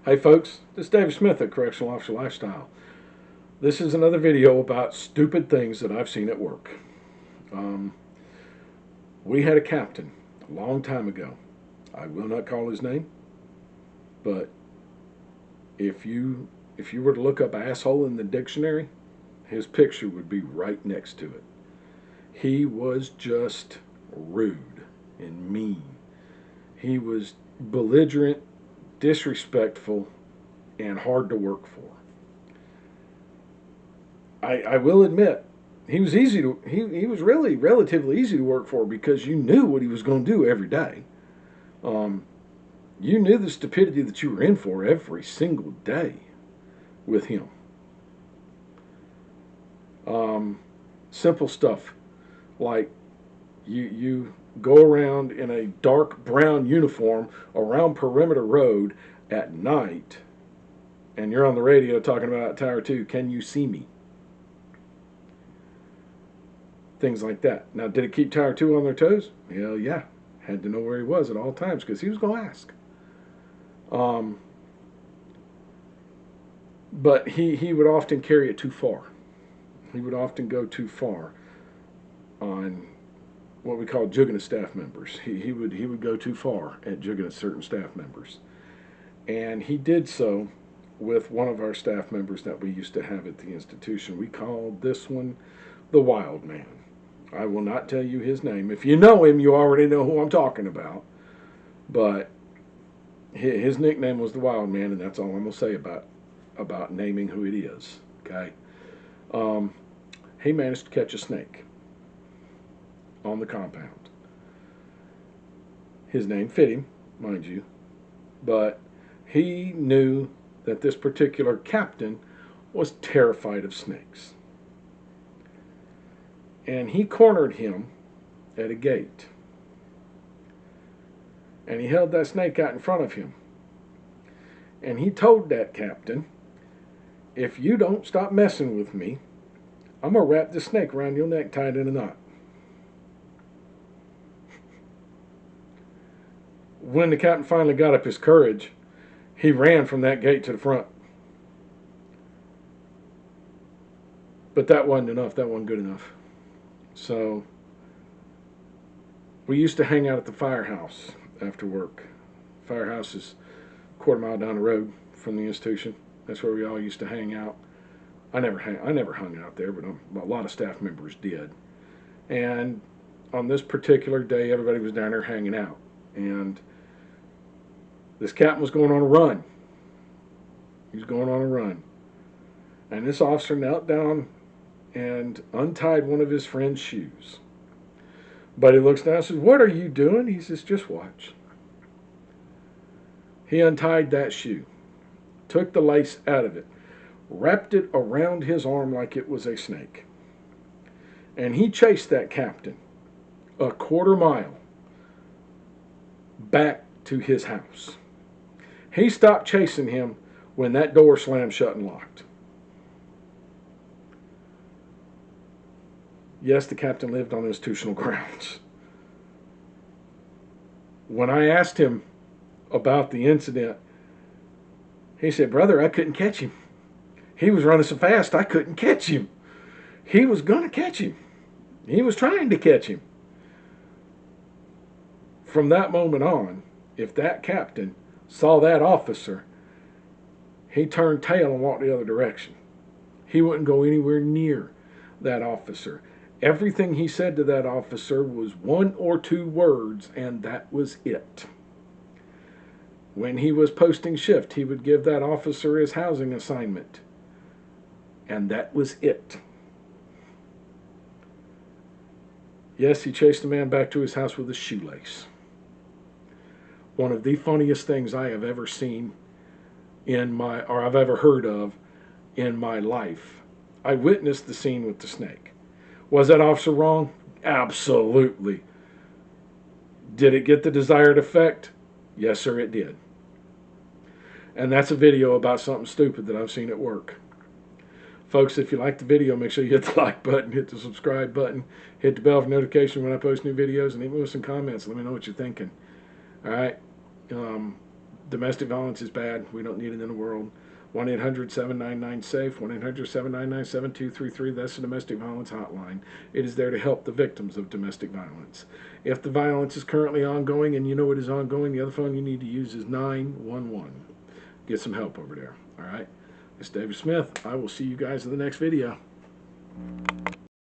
Hey folks, this is David Smith at Correctional Officer Lifestyle. This is another video about stupid things that I've seen at work. We had a captain a long time ago. I will not call his name, but if you were to look up asshole in the dictionary, his picture would be right next to it. He was just rude and mean. He was belligerent, disrespectful, and hard to work for. I will admit, he was he was really relatively easy to work for because you knew what he was going to do every day. You knew the stupidity that you were in for every single day with him. Simple stuff like you go around in a dark brown uniform around Perimeter Road at night, and you're on the radio talking about Tower 2, can you see me? Things like that. Now, did it keep Tower 2 on their toes? Hell yeah. Had to know where he was at all times because he was going to ask. But he would often carry it too far. He would often go too far on what we call jugging a staff members. He would go too far at jugging certain staff members. And he did so with one of our staff members that we used to have at the institution. We called this one the Wildman. I will not tell you his name. If you know him, you already know who I'm talking about. But his nickname was the Wildman, and that's all I'm going to say about naming who it is. Okay? He managed to catch a snake on the compound. His name fit him, mind you, but he knew that this particular captain was terrified of snakes. And he cornered him at a gate. And he held that snake out in front of him. And he told that captain, if you don't stop messing with me, I'm going to wrap this snake around your neck tied in a knot. When the captain finally got up his courage, he ran from that gate to the front. But that wasn't enough. That wasn't good enough. So we used to hang out at the firehouse after work. Firehouse is a quarter mile down the road from the institution. That's where we all used to hang out. I never hung out there, but a lot of staff members did. And on this particular day, everybody was down there hanging out. And this captain was going on a run. He was going on a run. And this officer knelt down and untied one of his friend's shoes. But he looks down and says, what are you doing? He says, just watch. He untied that shoe, took the lace out of it, wrapped it around his arm like it was a snake. And he chased that captain a quarter mile back to his house. He stopped chasing him when that door slammed shut and locked. Yes, the captain lived on institutional grounds. When I asked him about the incident, he said, brother, I couldn't catch him. He was running so fast, I couldn't catch him. He was going to catch him. He was trying to catch him. From that moment on, if that captain saw that officer, he turned tail and walked the other direction. He wouldn't go anywhere near that officer. Everything he said to that officer was one or two words, and that was it. When he was posting shift, he would give that officer his housing assignment, and that was it. Yes, he chased the man back to his house with a shoelace. One of the funniest things I have ever seen I've ever heard of in my life. I witnessed the scene with the snake. Was that officer wrong? Absolutely. Did it get the desired effect? Yes, sir, it did. And that's a video about something stupid that I've seen at work. Folks, if you like the video, make sure you hit the like button, hit the subscribe button, hit the bell for notification when I post new videos, and leave me with some comments. Let me know what you're thinking. All right? Domestic violence is bad. We don't need it in the world. 1-800-799-SAFE, 1-800-797-7233. That's the domestic violence hotline. It is there to help the victims of domestic violence. If the violence is currently ongoing and you know it is ongoing, the other phone you need to use is 911. Get some help over there. All right? It's David Smith. I will see you guys in the next video.